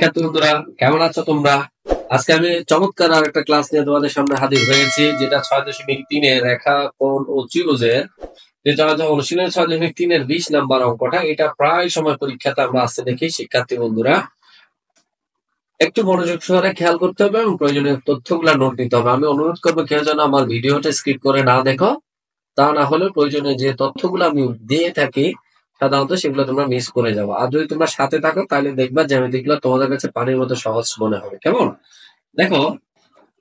শিক্ষার্থী বন্ধুরা, কেমন আছো তোমরা? আজকে আমি চমৎকার আর একটা ক্লাস নিয়ে তোমাদের সামনে হাজির হয়েছি, যেটা 6.3 রেখা কোণ ও ত্রিভুজের যেটা অনুশীলনের 6.3 20 নাম্বার অঙ্কটা। এটা প্রায় সময় পরীক্ষাতে আমরা আসতে দেখি। শিক্ষার্থী বন্ধুরা, একটু মনোযোগ সহকারে খেয়াল করতে হবে এবং প্রয়োজনীয় তথ্যগুলো নোট নিতে হবে। আমি অনুরোধ করবো কেউ যেন আমার ভিডিওটা স্কিপ করে না দেখো, তা না হলে প্রয়োজনীয় যে তথ্যগুলো আমি দিয়ে থাকি সাধারণত সেগুলো তোমরা মিস করে যাবো। আর যদি তোমরা সাথে থাকো তাহলে দেখবা জ্যামিতিগুলো তোমাদের কাছে পানির মতো সহজ মনে হবে। কেমন? দেখো,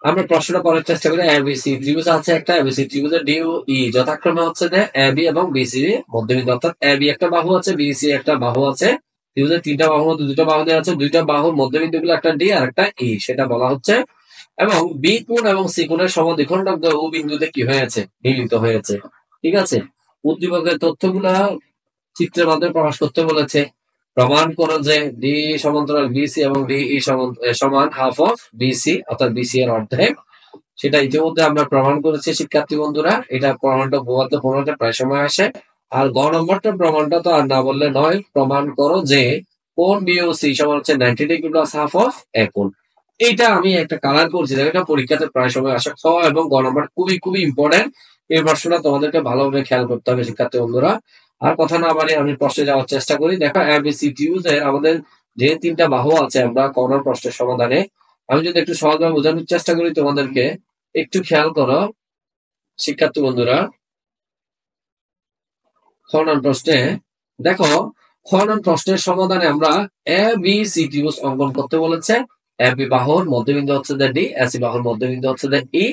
আমরা প্রশ্নটা করার চেষ্টা করি। এবিসি ত্রিভুজ আছে একটা, এবিসি ত্রিভুজের ডি ও ই যথাক্রমে হচ্ছে যে এবি এবং বিসি মধ্যবিন্দু, অর্থাৎ এবি একটা বাহু আছে, বিসি একটা বাহু আছে। ত্রিভুজের তিনটা বাহুর মধ্যে দুটো বাহু দেওয়া আছে, দুইটা বাহুর মধ্যবিন্দু গুলো একটা ডি আর একটা ই, সেটা বলা হচ্ছে। এবং বি কোণ এবং সি কোণের সমদ্বিখণ্ডক ও বিন্দুতে কি হয়েছে, মিলিত হয়েছে। ঠিক আছে, উদ্দীপকের তথ্যগুলা চিত্রের মাধ্যমে প্রকাশ করতে বলেছে। প্রমাণ করো যে ডি সমান্তরাল বিসি এবং ডি ই সমান হাফ অফ বিসি, অর্থাৎ বিসি এর অর্ধেক। সেটা ইতিমধ্যে আমরা প্রমাণ করেছি শিক্ষার্থী বন্ধুরা। এটা প্রমাণটা উপপাদ্য প্রমাণটা প্রায় সময় আসে। আর গ নম্বরটা প্রমাণটা তো আর না বললে নয়। প্রমাণ করো যে কোণ বিওসি সমান হচ্ছে 90 ডিগ্রি প্লাস হাফ অফ এ কোণ। এইটা আমি একটা কালার করছি, এটা পরীক্ষাতে প্রায় সময় আসে। খ এবং গ নম্বর খুবই খুবই ইম্পর্টেন্ট। এই প্রশ্নটা তোমাদেরকে ভালোভাবে খেয়াল করতে হবে শিক্ষার্থী বন্ধুরা। আর কথা না বাড়িয়ে আমি প্রশ্নে যাওয়ার চেষ্টা করি। দেখো, এবিসি ত্রিভুজের আমাদের যে তিনটা বাহু আছে, আমরা কর্নার প্রশ্নের সমাধানে আমি যদি একটু সহজভাবে বোঝানোর চেষ্টা করি তোমাদেরকে, একটু খেয়াল করো শিক্ষার্থী বন্ধুরা। খনন প্রশ্নে দেখো, খনন প্রশ্নের সমাধানে আমরা এ বি সি ত্রিভুজ অঙ্কন করতে বলেছে। এ বি বাহুর মধ্যবিন্দু হচ্ছে যে ডি, এসি বাহুর মধ্যবিন্দু হচ্ছে যে ই,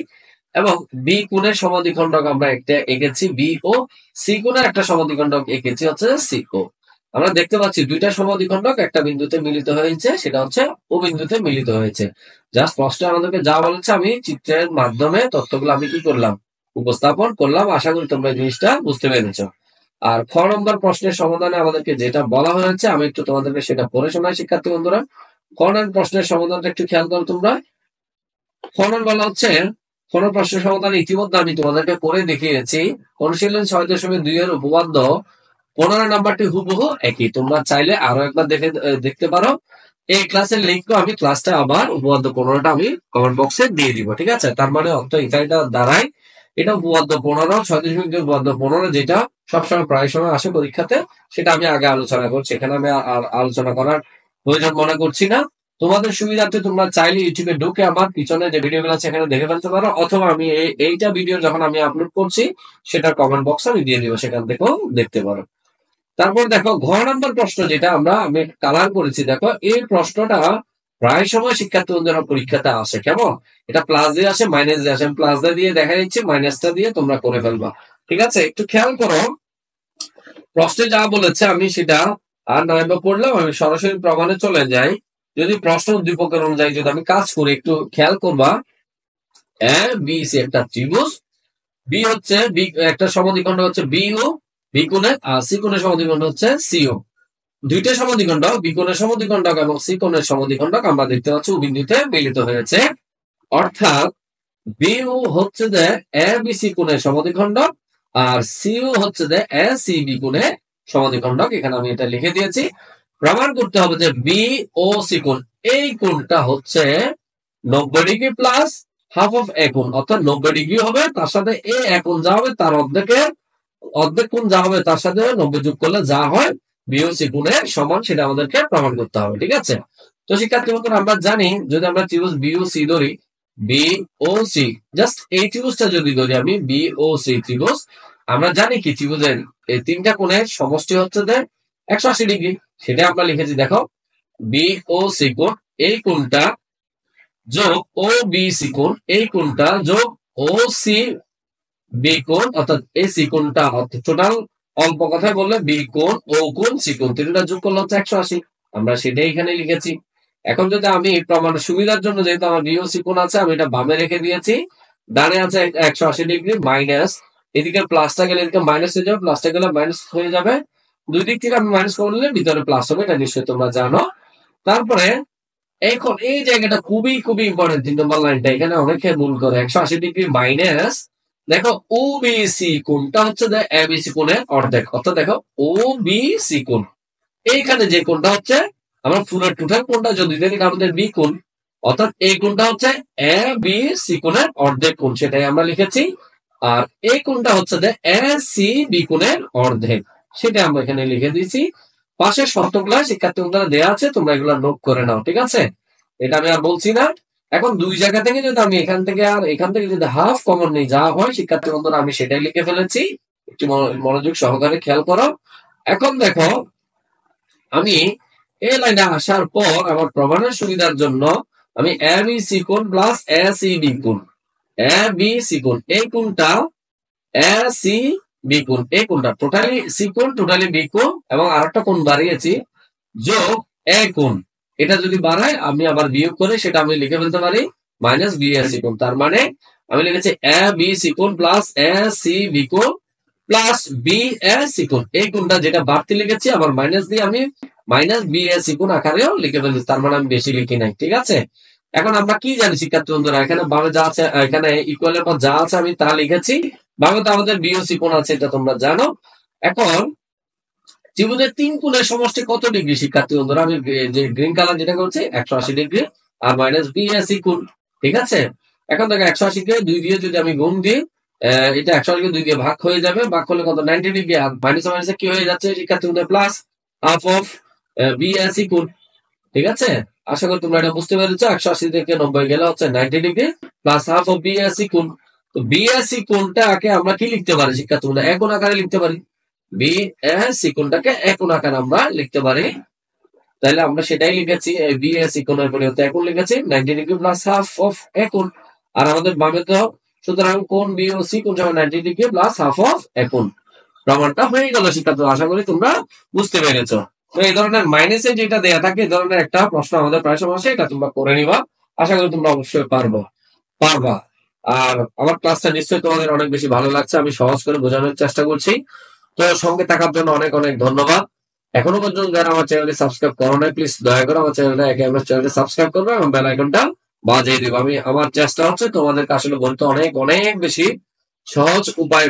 এবং বি কোণের সমদ্বিখণ্ডক আমরা একটা এঁকেছি বি ও, সি কোণের একটা সমদ্বিখণ্ডক এঁকেছি হচ্ছে সি ও। আমরা দেখতে পাচ্ছি দুইটা সমদ্বিখণ্ডক একটা বিন্দুতে মিলিত হয়েছে, সেটা হচ্ছে ও বিন্দুতে মিলিত হয়েছে। জাস্ট প্রশ্ন আমাদেরকে যা বলেছে আমি চিত্রের মাধ্যমে তথ্যগুলো আমি কি করলাম, উপস্থাপন করলাম। আশা করি তোমরা এই জিনিসটা বুঝতে পেরেছো। আর খ নম্বর প্রশ্নের সমাধানে আমাদেরকে যেটা বলা হয়েছে আমি একটু তোমাদেরকে সেটা পড়ে শোনাই শিক্ষার্থী বন্ধুরা। খ নম্বর প্রশ্নের সমাধানটা একটু খেয়াল করো তোমরা। খনন বলা হচ্ছে, কোন প্রশ্নের সমাধান ইতিমধ্যে আমি তোমাদেরকে করে দেখিয়েছি। অনুশীলন 6.2 এর উপপাদ্য 15 নাম্বারটি হুবহু একই। তোমরা চাইলে আরো একবার দেখতে পারো। এই ক্লাসের লিঙ্কও আমি ক্লাসটা আবার উপপাদ্য 15টা আমি কমেন্ট বক্সে দিয়ে দিব। ঠিক আছে, তার মানে অর্থ এটা দ্বারাই এটা উপপাদ্য 15, 6.2 উপপাদ্য 15 যেটা সবসময় প্রায় সময় আসে পরীক্ষাতে, সেটা আমি আগে আলোচনা করছি। এখানে আমি আর আলোচনা করার প্রয়োজন মনে করছি না। তোমাদের সুবিধার্থে তোমরা চাইলে ইউটিউবে ঢুকে আমার পিছনে যে ভিডিওগুলো আছে এখানে দেখে ফেলতে পারো, অথবা আমি এইটা ভিডিও যখন আমি আপলোড করছি সেটার কমেন্ট বক্স আমি দিয়ে দিব, সেখান থেকেও দেখতে পারো। তারপর দেখো, ঘ নম্বর প্রশ্ন যেটা আমি কালার করেছি। দেখো, এই প্রশ্নটা প্রায় সময় শিক্ষার্থী বন্ধুরা পরীক্ষাতে আসে। কেমন? এটা প্লাস দিয়ে আসে, মাইনাস দিয়ে আসে। প্লাস দিয়ে দেখা দিচ্ছি, মাইনাসটা দিয়ে তোমরা করে ফেলবা। ঠিক আছে, একটু খেয়াল করো। প্রশ্নে যা বলেছে আমি সেটা আর নয় পড়লাম, আমি সরাসরি প্রমাণে চলে যাই। যদি প্রশ্ন উদ্দীপকের অনুযায়ী যদি আমি কাজ করি, একটু খেয়াল করবা। এ বি সি একটা ত্রিভুজ, বি হচ্ছে বি একটা সমদ্বিখণ্ড হচ্ছে বি ও, বি কোণে, আর সি কোণের সমদ্বিখণ্ড হচ্ছে সিও। দুইটা সমদ্বিখণ্ডক, বি কোণের সমদ্বিখণ্ডক এবং সি কোণের সমদ্বিখণ্ডক আমরা দেখতে পাচ্ছি ও বিন্দুতে মিলিত হয়েছে। অর্থাৎ বিউ হচ্ছে যে এ বি সি কোণের সমদ্বিখণ্ডক, আর সিউ হচ্ছে যে এ সি বি কোণের সমদ্বিখণ্ডক। এখানে আমি এটা লিখে দিয়েছি। প্রমাণ করতে হবে যে বি ও সি কোণ, এই কোণটা হচ্ছে 90 ডিগ্রি প্লাস হাফ অফ এ কোণ, অর্থাৎ 90 ডিগ্রি হবে, তার সাথে এ কোণ যা হবে তার অর্ধেক কোণ যা হবে তার সাথে 90 যোগ করলে যা হয় বিওসি কোণের সমান, সেটা আমাদেরকে প্রমাণ করতে হবে। ঠিক আছে, তো শিক্ষার্থী বন্ধুরা, আমরা জানি যদি আমরা ত্রিভুজ বিওসি ধরি, বিওসি জাস্ট এই ত্রিভুজটা যদি ধরি আমি বিওসি ত্রিভুজ, আমরা জানি কি ত্রিভুজের এই তিনটা কোণের সমষ্টি হচ্ছে যে 180 ডিগ্রি। সেটা আমরা লিখেছি। দেখো, বিওসি কোণ এই কোণটা যোগ ও বিসি কোণ এই কোণটা যোগ ও সি বি কোণ, অর্থাৎ এই সি কোণটা, অর্থাৎ টোটাল অল্প কথায় বললে বি কোণ ও কোণ সি কোণ তিনটা যোগ করলে হচ্ছে 180। আমরা সেটাই এখানে লিখেছি। এখন যদি আমি প্রমাণের সুবিধার জন্য, যেহেতু আমার বিও সি কোণ আছে, আমি এটা বামে রেখে দিয়েছি। ডানে আছে 180 ডিগ্রি মাইনাস, এদিকে প্লাসটা গেলে এদিকে মাইনাস হয়ে যাবে, প্লাসটা গেলে মাইনাস হয়ে যাবে। দুই দিক থেকে আমি মাইনাস করলে ভিতরে প্লাস হবে, এটা নিশ্চয়ই তোমরা জানো। তারপরে এখন এই জায়গাটা খুবই খুবই ইম্পর্টেন্ট, 3 নম্বর লাইনটা। এখানে অনেকে ভুল করে। 180 ডিগ্রি মাইনাস, দেখো ও বিসি কোণটা হচ্ছে এবিসি কোণের অর্ধেক, অর্থাৎ দেখো ও বিসি কোণ এইখানে যে কোণটা হচ্ছে আমরা পুরো টোটাল কোণটা যদি দেখি আমাদের বি কোণ, অর্থাৎ এই কোণটা হচ্ছে এ বি সি কোণের অর্ধেক কোণ, সেটাই আমরা লিখেছি। আর এই কোণটা হচ্ছে যে এ সি বি কোণের অর্ধেক, সেটা আমরা এখানে লিখে দিয়েছি। পাশের শর্তগুলা শিক্ষার্থী বন্ধুরা দেওয়া আছে, তোমরা এগুলা নোট করে নাও, ঠিক আছে? এটা আমি আর বলছি না। এখন দুই জায়গা থেকে যদি আমি এখান থেকে আর এখান থেকে যদি হাফ কমন নেই, যা হয় শিক্ষার্থী বন্ধুরা আমি সেটাই লিখে ফেলেছি। একটু মনোযোগ সহকারে খেয়াল করো। এখন দেখো, আমি এই লাইনে আসার পর আমার প্রমাণের সুবিধার জন্য আমি এ বি সি কোণ প্লাস এ সি বি কোণ, এ বি সি কোণ এই কোণটা এ সি বি কোণ, এই কোণটা টোটালি সি কোণ টোটালি বি কোণ, এবং আরেকটা কোণ বাড়িয়েছি যোগ এ কোণ, এটা যদি বাড়ায় আমি আবার বিয়োগ করে সেটা আমি লিখে ফেলতে পারি মাইনাস বি এ সি কোণ। তার মানে আমি লিখেছি এ বি সি কোণ প্লাস এ সি বি কোণ প্লাস বি এ সি কোণ, এই কোণটা যেটা বাড়তি লিখেছি আবার মাইনাস দিয়ে আমি মাইনাস বি এ সি কোণ আকারেও লিখে ফেলছি, তার মানে আমি বেশি লিখি নাই, ঠিক আছে? এখন আমরা কি জানি শিক্ষার্থী বন্ধুরা, এখানে বামে যা আছে, এখানে ইকুয়ালের পর যা আছে আমি তা লিখেছি। বামে তো আমাদের বি ও সি কোণ আছে, এটা তোমরা জানো। এখন ত্রিভুজের তিন কোণের সমষ্টি কত ডিগ্রি শিক্ষার্থী বন্ধুরা? আমি যে গ্রিন কালার যেটা করছি 180 ডিগ্রি আর মাইনাস বি এ সি কোণ, ঠিক আছে? এখন দেখো 180 কে 2 দিয়ে যদি আমি গুণ দিই, এটা 180 কে 2 দিয়ে ভাগ হয়ে যাবে, ভাগ করলে কত 90 ডিগ্রি, আর মাইনাস মাইনাসে কি হয়ে যাচ্ছে শিক্ষার্থী বন্ধুরা? Plus half of B A C কোণ, ঠিক আছে? আশা করি তোমরা এটা বুঝতে পেরেছো। 180 থেকে 90 গেলে হচ্ছে 90 degree plus half of B A C কোণ। তো বি এ সি কোণটাকে আমরা কি লিখতে পারি শিক্ষার্থী বন্ধুরা? এক কোণ আকারে লিখতে পারি। বি এ সি কোণটাকে এক কোণ আকারে আমরা লিখতে পারি। তাহলে আমরা সেটাই লিখেছি, বি এ সি কোণের পরিবর্তে এক কোণ লিখেছি 90 ডিগ্রি প্লাস হাফ অফ এক কোণ। আর আমাদের বামে তো সুতরাং কোণ বি ও সি কোণ সমান 90 ডিগ্রি প্লাস হাফ অফ এক কোণ। প্রমাণটা হয়ে গেল শিক্ষার্থী, আশা করি তোমরা বুঝতে পেরেছো। তো এই ধরনের মাইনাসে যেটা দেয়া থাকে, এই ধরনের একটা প্রশ্ন আমাদের প্রায় সময় আসে, এটা তোমরা করে নিবা। আশা করি তোমরা অবশ্যই পারবা। আর আমার ক্লাসটা নিশ্চয়ই তোমাদের অনেক বেশি ভালো লাগছে, আমি সহজ করে বোঝানোর চেষ্টা করছি। তো সঙ্গে থাকার জন্য অনেক অনেক ধন্যবাদ। এখনো পর্যন্ত যারা আমার চ্যানেলটি সাবস্ক্রাইব করো নাই, প্লিজ দয়া করে আমার চ্যানেলটি সাবস্ক্রাইব করবে এবং বেল আইকনটা বাজিয়ে দিবে। আমার চেষ্টা হচ্ছে তোমাদেরকে আসলে বলতে অনেক অনেক বেশি সহজ উপায়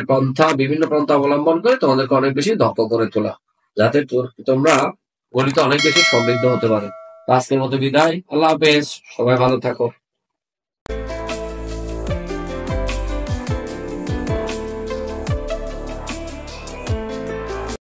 বিভিন্ন পন্থা অবলম্বন করে তোমাদেরকে অনেক বেশি দক্ষ করে তোলা, যাতে তোমরা গণিতে অনেক বেশি সমৃদ্ধ হতে পারে। আজকের মতো বিদায়, আল্লাহ হাফেজ, সবাই ভালো থাকো।